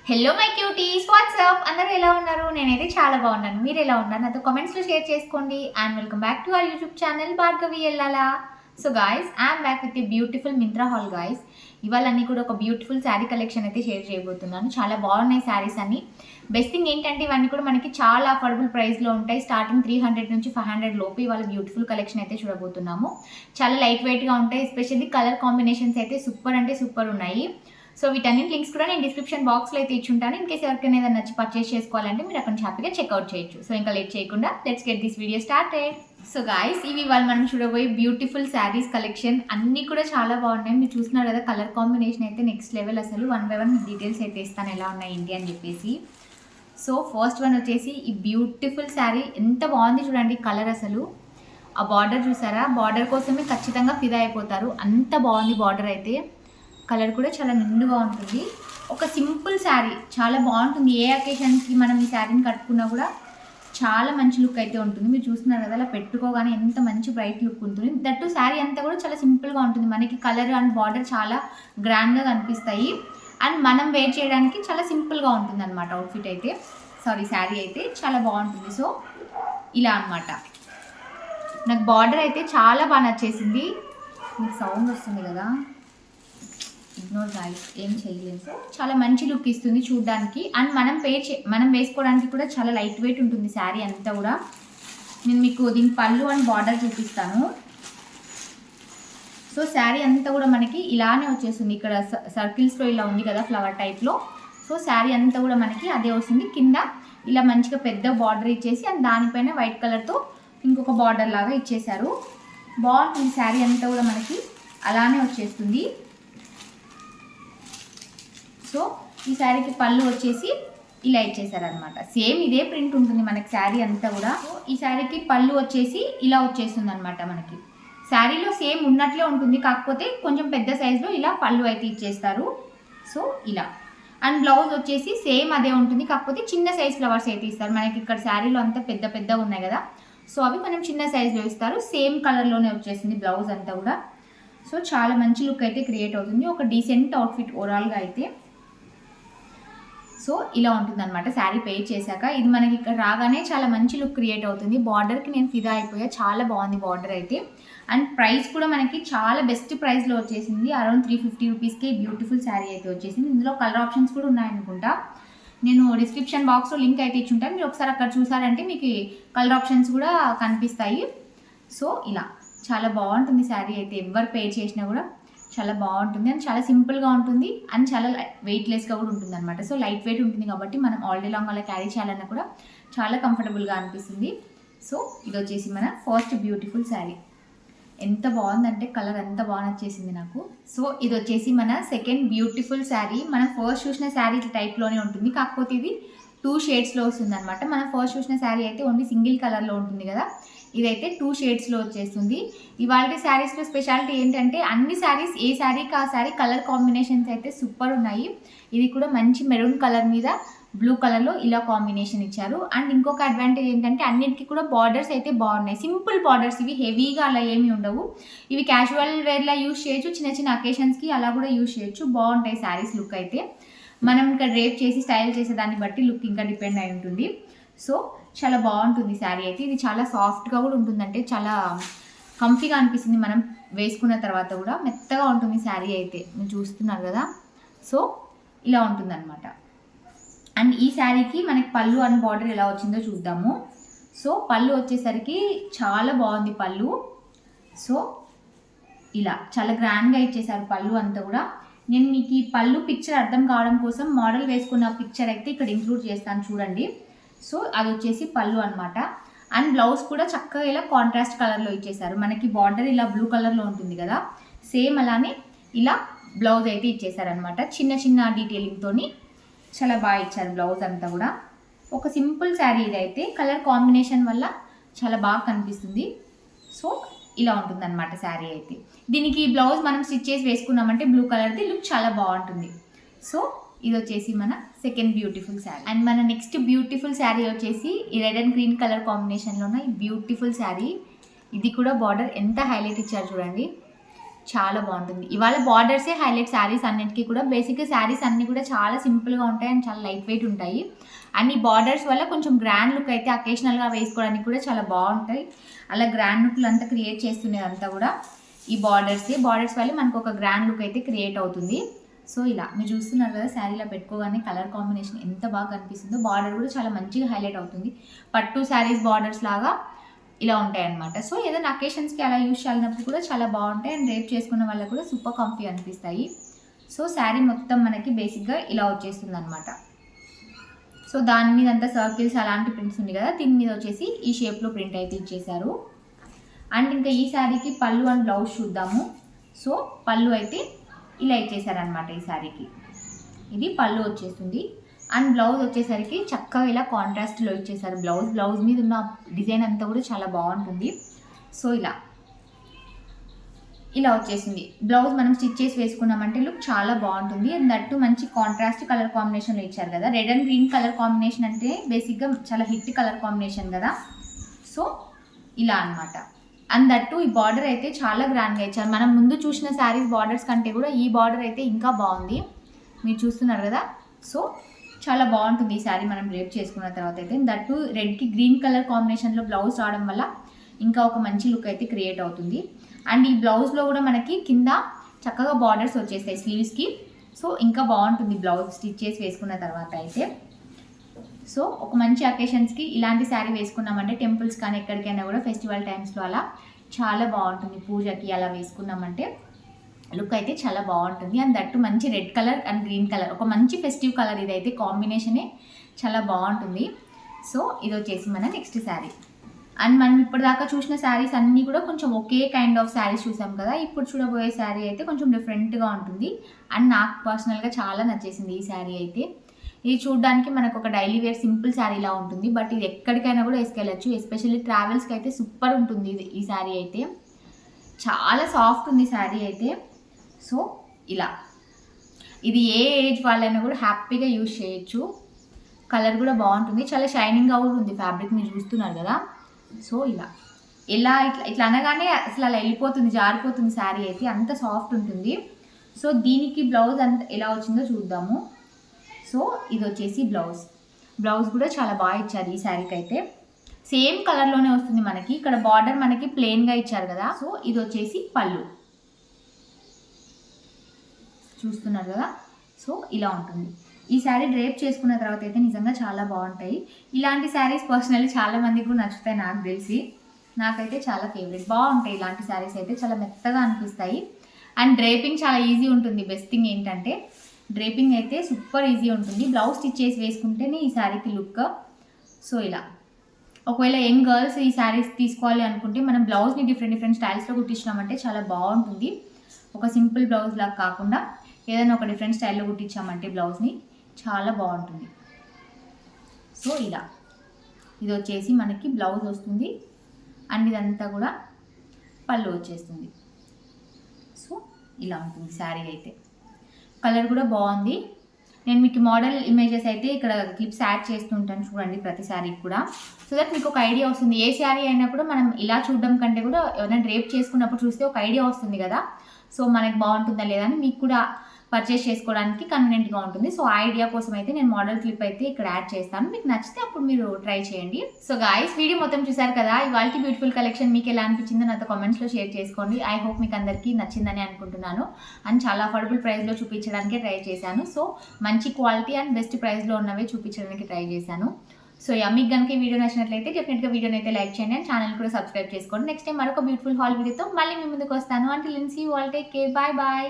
Hello my cuties, WhatsApp అందరూ ఎలా ఉన్నారు? నేనైతే చాలా బాగున్నాను. మీరు ఎలా ఉన్నారు? నాతో కామెంట్స్లో షేర్ చేసుకోండి. And welcome back to our YouTube channel Bhargavi Yellala. So guys, I'm back with beautiful Myntra haul guys. ఇవాళ అన్ని కూడా ఒక బ్యూటిఫుల్ శారీ కలెక్షన్ అయితే షేర్ చేయబోతున్నాను. చాలా బాగున్నాయి శారీస్ అన్ని. బెస్ట్ థింగ్ ఏంటంటే ఇవన్నీ కూడా మనకి చాలా అఫోర్డబుల్ ప్రైస్లో ఉంటాయి. స్టార్టింగ్ 300 నుంచి 500 లోపు ఇవాళ బ్యూటిఫుల్ కలెక్షన్ అయితే చూడబోతున్నాము. చాలా లైట్ వెయిట్గా ఉంటాయి. ఎస్పెషల్లీ కలర్ కాంబినేషన్స్ అయితే సూపర్ అంటే సూపర్ ఉన్నాయి. సో వీటన్నిటి లింక్స్ కూడా నేను డిస్క్రిప్షన్ బాక్స్లో అయితే ఇచ్చుంటాను. ఇన్ కేసు ఎవరికైనా ఏదైనా నచ్చి పర్చేస్ చేసుకోవాలంటే మీరు అక్కడ హ్యాపీగా చెక్అవుట్ చేయొచ్చు. సో ఇంకా లేట్ చేయకుండా let's get this video started. So guys, ఇవి వాళ్ళు మనం చూడబోయే బ్యూటిఫుల్ శారీస్ కలెక్షన్ అన్నీ కూడా చాలా బాగున్నాయి. మీరు చూస్తున్నారు కదా, కలర్ కాంబినేషన్ అయితే నెక్స్ట్ లెవెల్. అసలు 1 by 1 డీటెయిల్స్ అయితే ఇస్తాను ఎలా ఉన్నాయి ఏంటి అని చెప్పేసి. సో ఫస్ట్ వన్ వచ్చేసి ఈ బ్యూటిఫుల్ శారీ. ఎంత బాగుంది చూడండి కలర్. అసలు ఆ బార్డర్ చూసారా? బార్డర్ కోసమే ఖచ్చితంగా ఫిదా అయిపోతారు, అంత బాగుంది బార్డర్ అయితే. కలర్ కూడా చాలా నిండుగా ఉంటుంది. ఒక సింపుల్ శారీ, చాలా బాగుంటుంది. ఏ అకేషన్కి మనం ఈ శారీని కట్టుకున్నా కూడా చాలా మంచి లుక్ అయితే ఉంటుంది. మీరు చూస్తున్నారు కదా, అలా పెట్టుకోగానే ఎంత మంచి బ్రైట్ లుక్ ఉంటుంది. దట్టు శారీ అంతా కూడా చాలా సింపుల్గా ఉంటుంది. మనకి కలర్ అండ్ బార్డర్ చాలా గ్రాండ్గా కనిపిస్తాయి. అండ్ మనం వేర్ చేయడానికి చాలా సింపుల్గా ఉంటుంది అనమాట. అవుట్ఫిట్ అయితే శారీ అయితే చాలా బాగుంటుంది. సో ఇలా అనమాట. నాకు బార్డర్ అయితే చాలా బాగా నచ్చేసింది. మీకు సౌండ్ వస్తుంది కదా, ఇగ్నోర్ గాయ్స్, ఏం చేయలేదు. సో చాలా మంచి లుక్ ఇస్తుంది చూడడానికి. అండ్ మనం వేసుకోవడానికి కూడా చాలా లైట్ వెయిట్ ఉంటుంది శారీ అంతా కూడా. నేను మీకు దీని పళ్ళు అండ్ బార్డర్ చూపిస్తాను. సో శారీ అంతా కూడా మనకి ఇలానే వచ్చేస్తుంది. ఇక్కడ సర్కిల్స్లో ఇలా ఉంది కదా ఫ్లవర్ టైప్లో. సో శారీ అంతా కూడా మనకి అదే వస్తుంది. కింద ఇలా మంచిగా పెద్ద బార్డర్ ఇచ్చేసి అండ్ దానిపైన వైట్ కలర్తో ఇంకొక బార్డర్ లాగా ఇచ్చేసారు. బాగుంటుంది శారీ అంతా కూడా మనకి అలానే వచ్చేస్తుంది. సో ఈ శారీకి పళ్ళు వచ్చేసి ఇలా ఇచ్చేసారనమాట. సేమ్ ఇదే ప్రింట్ ఉంటుంది మనకి శారీ అంతా కూడా. సో ఈ శారీకి పళ్ళు వచ్చేసి ఇలా వచ్చేస్తుంది అనమాట. మనకి శారీలో సేమ్ ఉన్నట్లే ఉంటుంది, కాకపోతే కొంచెం పెద్ద సైజులో ఇలా పళ్ళు అయితే ఇచ్చేస్తారు. సో ఇలా. అండ్ బ్లౌజ్ వచ్చేసి సేమ్ అదే ఉంటుంది, కాకపోతే చిన్న సైజ్ ఫ్లవర్స్ అయితే ఇస్తారు. మనకి ఇక్కడ శారీలో అంతా పెద్ద పెద్దగా ఉన్నాయి కదా, సో అవి కొంచెం చిన్న సైజులో ఇస్తారు. సేమ్ కలర్లోనే వచ్చేసింది బ్లౌజ్ అంతా కూడా. సో చాలా మంచి లుక్ అయితే క్రియేట్ అవుతుంది. ఒక డీసెంట్ అవుట్ఫిట్ ఓవరాల్గా అయితే. సో ఇలా ఉంటుంది అనమాట శారీ పేర్ చేశాక. ఇది మనకి ఇక్కడ రాగానే చాలా మంచి లుక్ క్రియేట్ అవుతుంది. బార్డర్కి నేను ఫిదా అయిపోయా, చాలా బాగుంది బార్డర్ అయితే. అండ్ ప్రైస్ కూడా మనకి చాలా బెస్ట్ ప్రైస్లో వచ్చేసింది. అరౌండ్ 350 రూపీస్కి బ్యూటిఫుల్ శారీ అయితే వచ్చేసింది. ఇందులో కలర్ ఆప్షన్స్ కూడా ఉన్నాయనుకుంటా. నేను డిస్క్రిప్షన్ బాక్స్లో లింక్ అయితే ఇచ్చుంటాను. మీరు ఒకసారి అక్కడ చూసారంటే మీకు కలర్ ఆప్షన్స్ కూడా కనిపిస్తాయి. సో ఇలా చాలా బాగుంటుంది శారీ అయితే. ఎవరు పేర్ చేసినా కూడా చాలా బాగుంటుంది. అండ్ చాలా సింపుల్గా ఉంటుంది. అండ్ చాలా వెయిట్లెస్గా కూడా ఉంటుంది అనమాట. సో లైట్ వెయిట్ ఉంటుంది కాబట్టి మనం ఆల్ డే లాంగ్ అలా క్యారీ చేయాలన్నా కూడా చాలా కంఫర్టబుల్గా అనిపిస్తుంది. సో ఇది వచ్చేసి మన ఫస్ట్ బ్యూటిఫుల్ శారీ. ఎంత బాగుందంటే కలర్ ఎంత బాగా నచ్చేసింది నాకు. సో ఇది వచ్చేసి మన సెకండ్ బ్యూటిఫుల్ శారీ. మనం ఫస్ట్ చూసిన శారీ టైప్లోనే ఉంటుంది, కాకపోతే ఇది 2 షేడ్స్లో వస్తుంది అనమాట. మనం ఫస్ట్ చూసిన శారీ అయితే ఓన్లీ సింగిల్ కలర్లో ఉంటుంది కదా, ఇదైతే 2 షేడ్స్లో వచ్చేస్తుంది. ఇవాళ శారీస్లో స్పెషాలిటీ ఏంటంటే అన్ని శారీస్ ఏ శారీకి ఆ శారీ కలర్ కాంబినేషన్స్ అయితే సూపర్ ఉన్నాయి. ఇది కూడా మంచి మెరూన్ కలర్ మీద బ్లూ కలర్లో ఇలా కాంబినేషన్ ఇచ్చారు. అండ్ ఇంకొక అడ్వాంటేజ్ ఏంటంటే అన్నిటికీ కూడా బార్డర్స్ అయితే బాగున్నాయి. సింపుల్ బార్డర్స్, ఇవి హెవీగా అలా ఏమీ ఉండవు. ఇవి క్యాజువల్ వేర్లా యూజ్ చేయొచ్చు, చిన్న చిన్న అకేషన్స్కి అలా కూడా యూజ్ చేయొచ్చు. బాగుంటాయి శారీస్ లుక్ అయితే. మనం ఇంకా డ్రేప్ చేసి స్టైల్ చేసే దాన్ని బట్టి లుక్ ఇంకా డిపెండ్ అయి ఉంటుంది. సో చాలా బాగుంటుంది శారీ అయితే. ఇది చాలా సాఫ్ట్గా కూడా ఉంటుంది, అంటే చాలా కంఫీగా అనిపిస్తుంది మనం వేసుకున్న తర్వాత కూడా. మెత్తగా ఉంటుంది శారీ అయితే, మీరు చూస్తున్నారు కదా. సో ఇలా ఉంటుంది అనమాట. అండ్ ఈ శారీకి మనకి పళ్ళు అండ్ బార్డర్ ఎలా వచ్చిందో చూద్దాము. సో పళ్ళు వచ్చేసరికి చాలా బాగుంది పళ్ళు. సో ఇలా చాలా గ్రాండ్గా ఇచ్చేసారు పళ్ళు అంతా కూడా. నేను మీకు ఈ పళ్ళు పిక్చర్ అర్థం కావడం కోసం మోడల్ వేసుకున్న పిక్చర్ అయితే ఇక్కడ ఇంక్లూడ్ చేస్తాను చూడండి. సో అది వచ్చేసి పళ్ళు అనమాట. అండ్ బ్లౌజ్ కూడా చక్కగా ఇలా కాంట్రాస్ట్ కలర్లో ఇచ్చేసారు. మనకి బార్డర్ ఇలా బ్లూ కలర్లో ఉంటుంది కదా, సేమ్ అలానే ఇలా బ్లౌజ్ అయితే ఇచ్చేసారనమాట. చిన్న చిన్న డీటెయిలింగ్తో చాలా బాగా ఇచ్చారు బ్లౌజ్ అంతా కూడా. ఒక సింపుల్ శారీ ఇదైతే, కలర్ కాంబినేషన్ వల్ల చాలా బాగా కనిపిస్తుంది. సో ఇలా ఉంటుంది అనమాట శారీ అయితే. దీనికి బ్లౌజ్ మనం స్టిచ్ చేసి వేసుకున్నామంటే బ్లూ కలర్ది లుక్ చాలా బాగుంటుంది. సో ఇది వచ్చేసి మన సెకండ్ బ్యూటిఫుల్ శారీ. అండ్ మన నెక్స్ట్ బ్యూటిఫుల్ శారీ వచ్చేసి ఈ రెడ్ అండ్ గ్రీన్ కలర్ కాంబినేషన్లో ఉన్న ఈ బ్యూటిఫుల్ శారీ. ఇది కూడా బార్డర్ ఎంత హైలైట్ ఇచ్చారు చూడండి, చాలా బాగుంటుంది. ఇవాళ బార్డర్సే హైలైట్ శారీస్ అన్నిటికీ కూడా. బేసిక్గా శారీస్ అన్నీ కూడా చాలా సింపుల్గా ఉంటాయి అండ్ చాలా లైట్ వెయిట్ ఉంటాయి. అండ్ ఈ బార్డర్స్ వల్ల కొంచెం గ్రాండ్ లుక్ అయితే అకేషనల్గా వేసుకోవడానికి కూడా చాలా బాగుంటాయి. అలా గ్రాండ్ లుక్లు అంతా క్రియేట్ చేస్తున్నదంతా కూడా ఈ బార్డర్స్ వల్ల మనకు ఒక గ్రాండ్ లుక్ అయితే క్రియేట్ అవుతుంది. సో ఇలా మీరు చూస్తున్నారు కదా, శారీలో పెట్టుకోగానే కలర్ కాంబినేషన్ ఎంత బాగా కనిపిస్తుందో. బార్డర్ కూడా చాలా మంచిగా హైలైట్ అవుతుంది. పట్టు శారీస్ బార్డర్స్ లాగా ఇలా ఉంటాయి అనమాట. సో ఏదైనా అకేషన్స్కి అలా యూజ్ చేయాలన్నప్పుడు కూడా చాలా బాగుంటాయి అండ్ రేప్ చేసుకున్న వాళ్ళకి కూడా సూపర్ కంఫీ అనిపిస్తాయి. సో శారీ మొత్తం మనకి బేసిక్గా ఇలా వచ్చేస్తుంది అనమాట. సో దాని మీద అంతా సర్కిల్స్ అలాంటి ప్రింట్స్ ఉంది కదా, దీని మీద వచ్చేసి ఈ షేప్లో ప్రింట్ అయితే ఇచ్చేసారు. అండ్ ఇంకా ఈ శారీకి పళ్ళు అండ్ బ్లౌజ్ చూద్దాము. సో పళ్ళు అయితే ఇలా ఇచ్చేసారనమాట. ఈ శారీకి ఇది పళ్ళు వచ్చేస్తుంది. అండ్ బ్లౌజ్ వచ్చేసరికి చక్కగా ఇలా కాంట్రాస్ట్లో ఇచ్చేసారు. బ్లౌజ్ మీద ఉన్న డిజైన్ అంతా కూడా చాలా బాగుంటుంది. సో ఇలా వచ్చేసింది. బ్లౌజ్ మనం స్టిచ్ చేసి వేసుకున్నామంటే లుక్ చాలా బాగుంటుంది. అండ్ దట్టు మంచి కాంట్రాస్ట్ కలర్ కాంబినేషన్లో ఇచ్చారు కదా. Red and green colour combination అంటే బేసిక్గా చాలా హిట్ కలర్ కాంబినేషన్ కదా. సో ఇలా అనమాట. అండ్ దట్టు ఈ బార్డర్ అయితే చాలా గ్రాండ్గా ఇచ్చారు. మనం ముందు చూసిన శారీస్ బార్డర్స్ కంటే కూడా ఈ బార్డర్ అయితే ఇంకా బాగుంది. మీరు చూస్తున్నారు కదా. సో చాలా బాగుంటుంది ఈ శారీ మనం రేప్ చేసుకున్న తర్వాత అయితే. దట్టు రెడ్కి గ్రీన్ కలర్ కాంబినేషన్లో బ్లౌజ్ రావడం వల్ల ఇంకా ఒక మంచి లుక్ అయితే క్రియేట్ అవుతుంది. అండ్ ఈ బ్లౌజ్లో కూడా మనకి కింద చక్కగా బార్డర్స్ వచ్చేస్తాయి స్లీవ్స్కి. సో ఇంకా బాగుంటుంది బ్లౌజ్ స్టిచ్ చేసి వేసుకున్న తర్వాత అయితే. సో ఒక మంచి అకేషన్స్కి ఇలాంటి శారీ వేసుకున్నామంటే టెంపుల్స్ కానీ ఎక్కడికైనా కూడా ఫెస్టివల్ టైమ్స్లో అలా చాలా బాగుంటుంది. పూజకి అలా వేసుకున్నామంటే లుక్ అయితే చాలా బాగుంటుంది. అండ్ దట్టు మంచి red colour and green colour, ఒక మంచి ఫెస్టివ్ కలర్ ఇదైతే కాంబినేషనే చాలా బాగుంటుంది. సో ఇది వచ్చేసి మన నెక్స్ట్ శారీ. అండ్ మనం ఇప్పటిదాకా చూసిన శారీస్ అన్నీ కూడా కొంచెం ఒకే కైండ్ ఆఫ్ శారీస్ చూసాం కదా. ఇప్పుడు చూడబోయే శారీ అయితే కొంచెం డిఫరెంట్గా ఉంటుంది. అండ్ నాకు పర్సనల్గా చాలా నచ్చేసింది ఈ శారీ అయితే. ఇది చూడడానికి మనకు ఒక డైలీ వేర్ సింపుల్ శారీలా ఉంటుంది, బట్ ఇది ఎక్కడికైనా కూడా వేసుకెళ్ళచ్చు. ఎస్పెషల్లీ ట్రావెల్స్కి అయితే సూపర్ ఉంటుంది ఈ శారీ అయితే. చాలా సాఫ్ట్ ఉంది శారీ అయితే. సో ఇలా ఇది ఏ ఏజ్ వాళ్ళైనా కూడా హ్యాపీగా యూజ్ చేయొచ్చు. కలర్ కూడా బాగుంటుంది, చాలా షైనింగ్గా కూడా ఉంది ఫ్యాబ్రిక్, మీరు చూస్తున్నారు కదా. సో ఇలా ఇట్లా అనగానే అసలు అలా వెళ్ళిపోతుంది, జారిపోతుంది శారీ అయితే, అంత సాఫ్ట్ ఉంటుంది. సో దీనికి బ్లౌజ్ అంత ఎలా వచ్చిందో చూద్దాము. సో ఇది వచ్చేసి బ్లౌజ్ కూడా చాలా బాగా ఇచ్చారు ఈ శారీకి అయితే. సేమ్ కలర్లోనే వస్తుంది మనకి. ఇక్కడ బార్డర్ మనకి ప్లెయిన్గా ఇచ్చారు కదా. సో ఇది వచ్చేసి పళ్ళు, చూస్తున్నారు కదా. సో ఇలా ఉంటుంది. ఈ శారీ డ్రేప్ చేసుకున్న తర్వాత అయితే నిజంగా చాలా బాగుంటాయి. ఇలాంటి శారీస్ పర్సనల్లీ చాలా మందికి కూడా నచ్చుతాయి నాకు తెలిసి. నాకైతే చాలా ఫేవరెట్, బాగుంటాయి ఇలాంటి శారీస్ అయితే, చాలా మెత్తగా అనిపిస్తాయి. అండ్ డ్రేపింగ్ చాలా ఈజీ ఉంటుంది. బెస్ట్ థింగ్ ఏంటంటే డ్రేపింగ్ అయితే సూపర్ ఈజీ ఉంటుంది. బ్లౌజ్ స్టిచ్ చేసి వేసుకుంటేనే ఈ శారీకి లుక్. సో ఇలా ఒకవేళ యంగ్ గర్ల్స్ ఈ శారీస్ తీసుకోవాలి అనుకుంటే మనం బ్లౌజ్ని డిఫరెంట్ స్టైల్స్లో కుట్టించినామంటే చాలా బాగుంటుంది. ఒక సింపుల్ బ్లౌజ్ లాగా కాకుండా ఏదైనా ఒక డిఫరెంట్ స్టైల్లో కుట్టించామంటే బ్లౌజ్ని చాలా బాగుంటుంది. సో ఇది వచ్చేసి మనకి బ్లౌజ్ వస్తుంది. అండ్ ఇదంతా కూడా పళ్ళు వచ్చేస్తుంది. సో ఇలా ఉంటుంది శారీ అయితే. కలర్ కూడా బాగుంది. నేను మీకు మోడల్ ఇమేజెస్ అయితే ఇక్కడ క్లిప్స్ యాడ్ చేస్తుంటాను చూడండి ప్రతి శారీకి కూడా. సో దట్ మీకు ఒక ఐడియా వస్తుంది. ఏ శారీ అయినా కూడా మనం ఇలా చూడడం కంటే కూడా ఏమైనా డ్రేప్ చేసుకున్నప్పుడు చూస్తే ఒక ఐడియా వస్తుంది కదా. సో మనకి బాగుంటుందా లేదా అని మీకు కూడా పర్చేస్ చేసుకోవడానికి కన్వీనియంట్గా ఉంటుంది. సో ఆ ఐడియా కోసం అయితే నేను మోడల్ క్లిప్ అయితే ఇక్కడ యాడ్ చేస్తాను. మీకు నచ్చితే అప్పుడు మీరు ట్రై చేయండి. సో గాయ్స్, వీడియో మొత్తం చూసారు కదా. ఇవాళ బ్యూటిఫుల్ కలెక్షన్ మీకు ఎలా అనిపించిందో నాతో కామెంట్స్లో షేర్ చేసుకోండి. ఐ హోప్ మీకు అందరికీ నచ్చిందని అనుకుంటున్నాను. అండ్ చాలా అఫోర్డబుల్ ప్రైస్లో చూపించడానికి ట్రై చేశాను. సో మంచి క్వాలిటీ అండ్ బెస్ట్ ప్రైస్లో ఉన్నవే చూపించడానికి ట్రై చేశాను. సో మీకు కనుక ఈ వీడియో నచ్చినట్లయితే డెఫినెట్గా వీడియోని అయితే లైక్ చేయండి అండ్ ఛానల్ కూడా సబ్స్క్రైబ్ చేసుకోండి. నెక్స్ట్ టైం మరొక బ్యూటిఫుల్ హాల్ వీడియోతో మళ్ళీ మీ ముందుకు వస్తాను. Until then see you all, take care, bye bye.